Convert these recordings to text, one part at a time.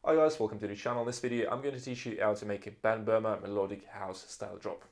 Hi guys, welcome to the channel. In this video I'm going to teach you how to make a Ben Bohmer melodic house style drop.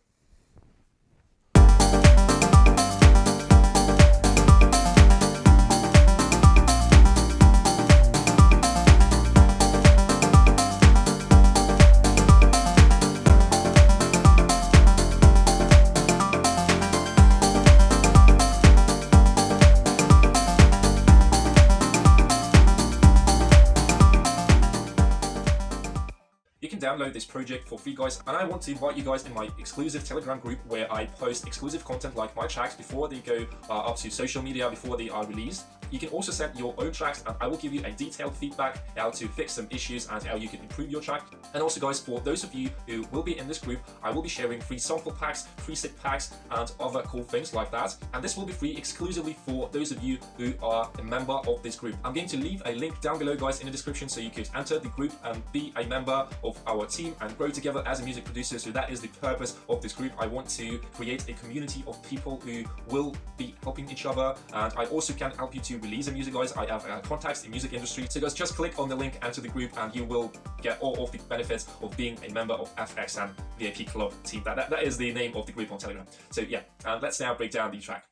You can download this project for free, guys, and I want to invite you guys in my exclusive Telegram group where I post exclusive content like my tracks before they go up to social media, before they are released. You can also send your own tracks and I will give you a detailed feedback how to fix some issues and how you can improve your track. And also, guys, for those of you who will be in this group, I will be sharing free sample packs, preset packs, and other cool things like that. And this will be free exclusively for those of you who are a member of this group. I'm going to leave a link down below, guys, in the description so you could enter the group and be a member of our team and grow together as a music producer. So that is the purpose of this group. I want to create a community of people who will be helping each other, and I also can help you to release a music, guys. I have contacts in music industry. So guys, just click on the link, enter the group, and you will get all of the benefits of being a member of FX and VIP Club team. That is the name of the group on Telegram. So yeah, and let's now break down the track.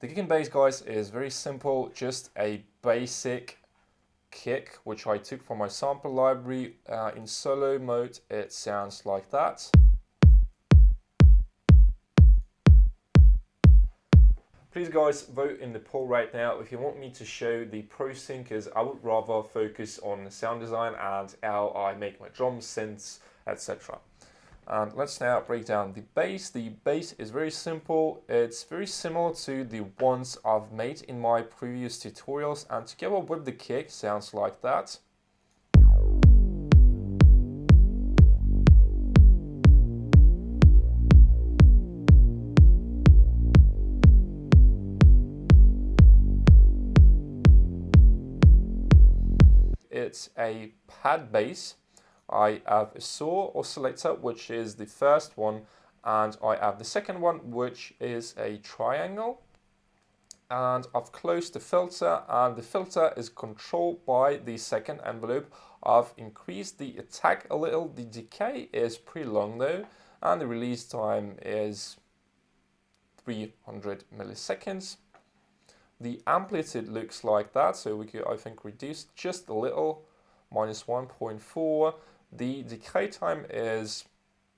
The kick and bass, guys, is very simple, just a basic kick, which I took from my sample library. In solo mode, it sounds like that. Please, guys, vote in the poll right now if you want me to show the pro sync, because I would rather focus on the sound design and how I make my drums, synths, etc. And let's now break down the bass. The bass is very simple. It's very similar to the ones I've made in my previous tutorials, and together with the kick sounds like that. It's a pad bass. I have a saw oscillator, which is the first one, and I have the second one, which is a triangle. And I've closed the filter, and the filter is controlled by the second envelope. I've increased the attack a little. The decay is pretty long though, and the release time is 300 milliseconds. The amplitude looks like that, so we could, I think, reduce just a little, minus 1.4. The decay time is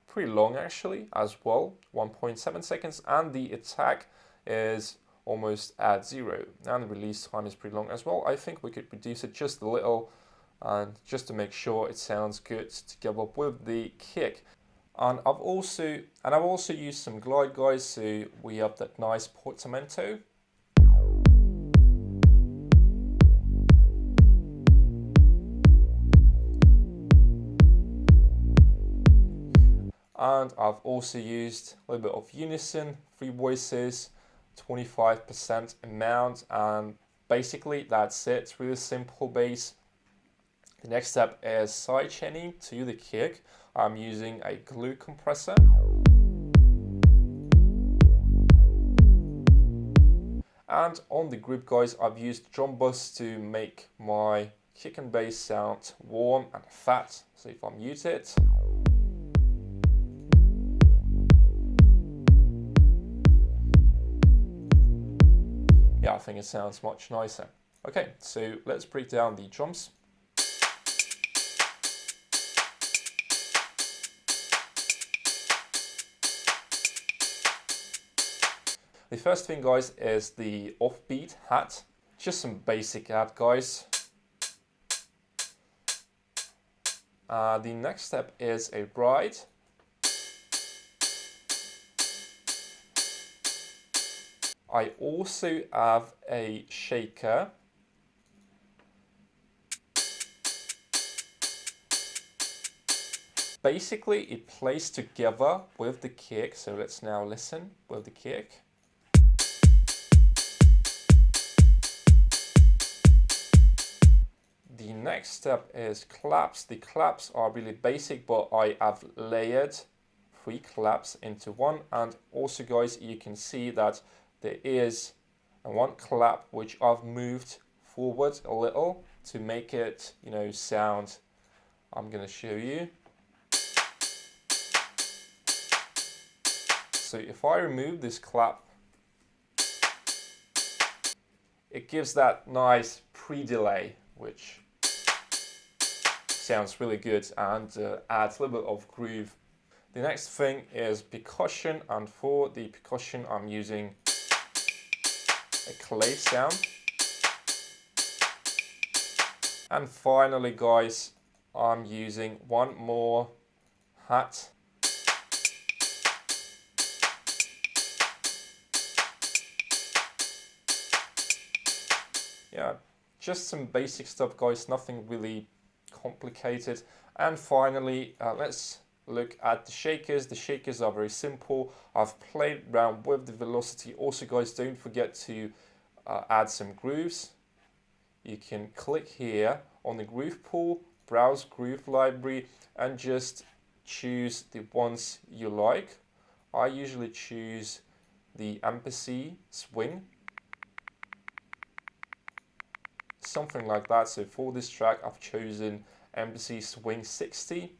pretty long actually as well, 1.7 seconds, and the attack is almost at 0, and the release time is pretty long as well. I think we could reduce it just a little, and just to make sure it sounds good together with the kick. And I've also used some glide, guys, so we have that nice portamento. And I've also used a little bit of unison, 3 voices, 25% amount, and basically that's it. It's really simple bass. The next step is side chaining to the kick. I'm using a glue compressor. And on the grip, guys, I've used drum bus to make my kick and bass sound warm and fat. So if I mute it, yeah, I think it sounds much nicer. Okay, so let's break down the drums. The first thing, guys, is the offbeat hat. Just some basic hat, guys. The next step is a ride. I also have a shaker. Basically, it plays together with the kick, so let's now listen with the kick. The next step is claps. The claps are really basic, but I have layered 3 claps into one, and also, guys, you can see that there is and one clap which I've moved forward a little to make it, you know, sound. I'm going to show you. So if I remove this clap, it gives that nice pre-delay, which sounds really good and adds a little bit of groove. The next thing is percussion, and for the percussion I'm using a clay sound. And finally guys, I'm using one more hat. Yeah, just some basic stuff guys, nothing really complicated. And finally, let's look at the shakers. The shakers are very simple. I've played around with the velocity. Also guys, don't forget to add some grooves. You can click here on the groove pool, browse groove library, and just choose the ones you like. I usually choose the Embassy swing, something like that. So for this track I've chosen Embassy swing 60.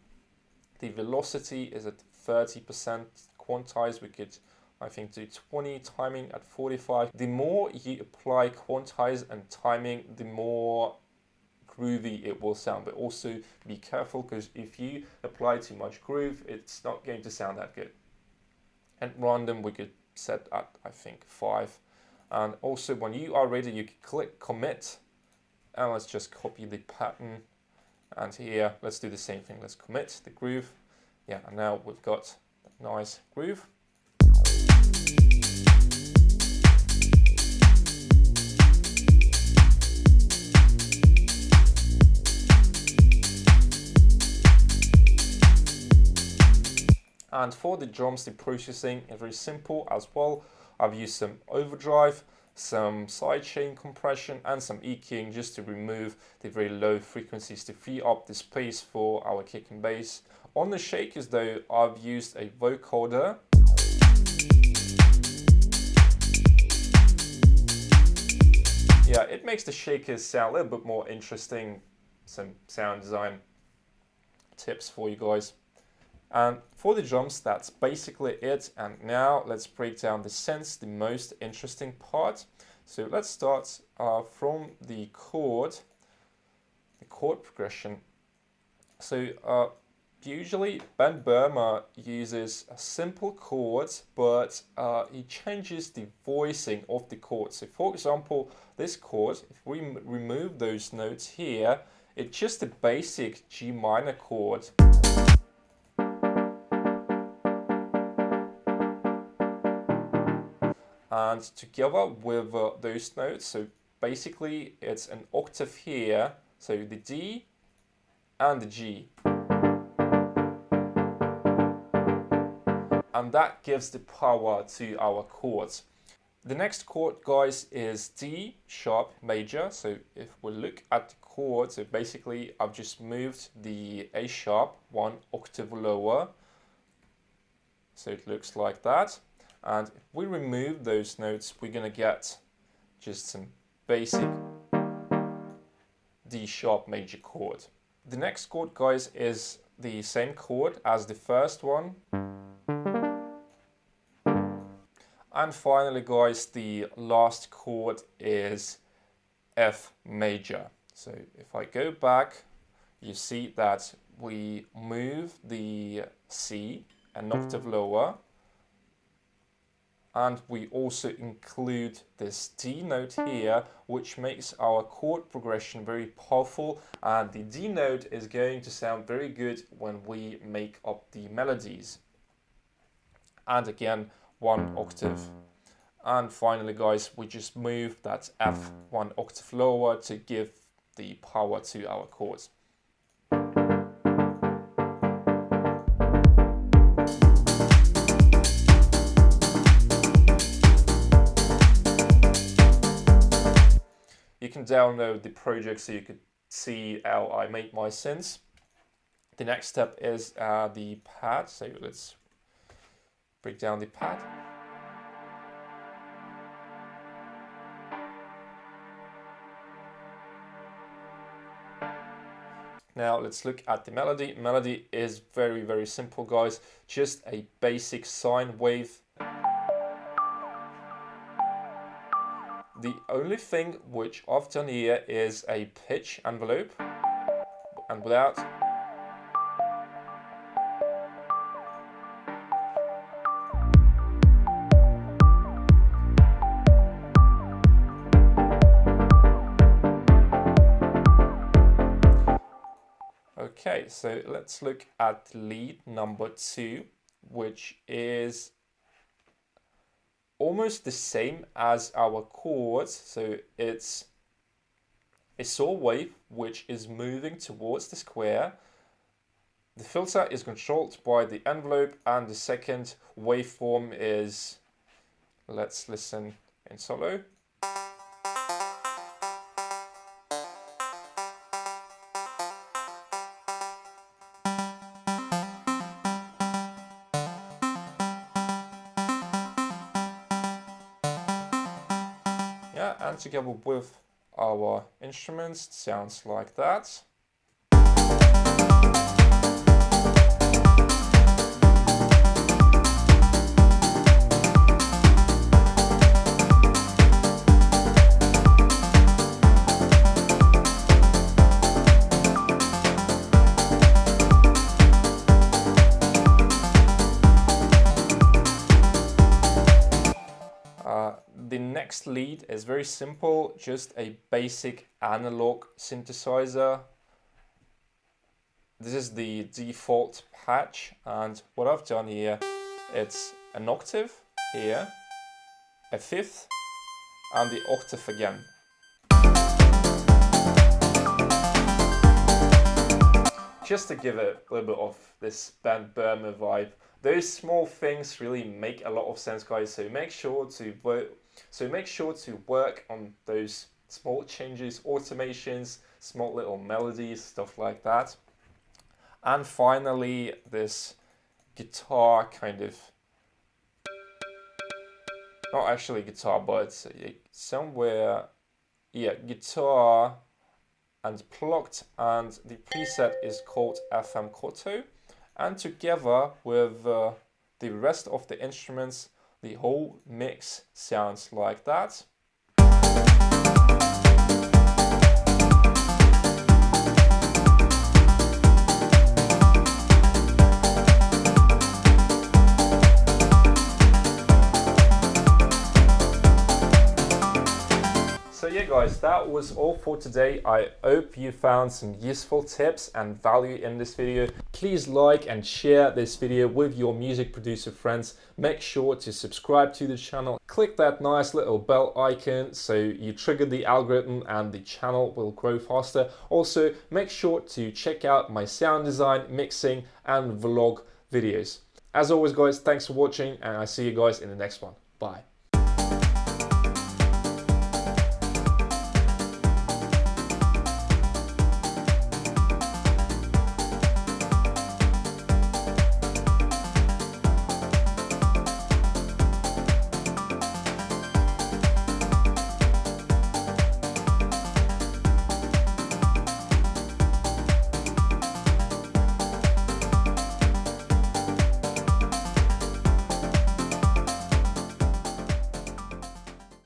The velocity is at 30% quantized. We could, I think, do 20, timing at 45. The more you apply quantize and timing, the more groovy it will sound. But also be careful, because if you apply too much groove, it's not going to sound that good. And random we could set at, I think, 5. And also when you are ready, you can click commit, and let's just copy the pattern. And here, let's do the same thing. Let's commit the groove. Yeah, and now we've got a nice groove. And for the drums, the processing is very simple as well. I've used some overdrive, some sidechain compression, and some EQing just to remove the very low frequencies to free up the space for our kick and bass. On the shakers though, I've used a vocoder. Yeah, it makes the shakers sound a little bit more interesting. Some sound design tips for you guys. And for the drums, that's basically it. And now let's break down the synths, the most interesting part. So let's start from the chord progression. So usually Ben Bohmer uses simple chords, but he changes the voicing of the chord. So for example, this chord, if we remove those notes here, it's just a basic G minor chord. And together with those notes, so basically it's an octave here, so the D and the G. And that gives the power to our chords. The next chord, guys, is D sharp major. So if we look at the chord, so basically I've just moved the A sharp one octave lower. So it looks like that. And if we remove those notes, we're going to get just some basic D sharp major chord. The next chord, guys, is the same chord as the first one. And finally, guys, the last chord is F major. So if I go back, you see that we move the C an octave lower. And we also include this D note here, which makes our chord progression very powerful, and the D note is going to sound very good when we make up the melodies. And again, one octave. And finally, guys, we just move that F one octave lower to give the power to our chords. You can download the project so you could see how I make my synths. The next step is the pad. So let's break down the pad. Now let's look at the melody. Melody is very, very simple, guys. Just a basic sine wave. The only thing which I've done here is a pitch envelope, and without. Okay, so let's look at lead number 2, which is almost the same as our chords. So it's a saw wave which is moving towards the square. The filter is controlled by the envelope, and the second waveform is, let's listen in solo. Yeah, and together with our instruments, it sounds like that. The next lead is very simple, just a basic analog synthesizer. This is the default patch, and what I've done here, it's an octave here, a fifth, and the octave again. Just to give it a little bit of this Ben Bohmer vibe. Those small things really make a lot of sense, guys, so make sure to work on those small changes, automations, small little melodies, stuff like that. And finally, this guitar kind of, not actually guitar, but somewhere, yeah, guitar and plucked, and the preset is called FM Koto. And together with the rest of the instruments, the whole mix sounds like that. So yeah, guys, that was all for today. I hope you found some useful tips and value in this video. Please like and share this video with your music producer friends. Make sure to subscribe to the channel. Click that nice little bell icon so you trigger the algorithm and the channel will grow faster. Also, make sure to check out my sound design, mixing and vlog videos. As always, guys, thanks for watching, and I see you guys in the next one. Bye.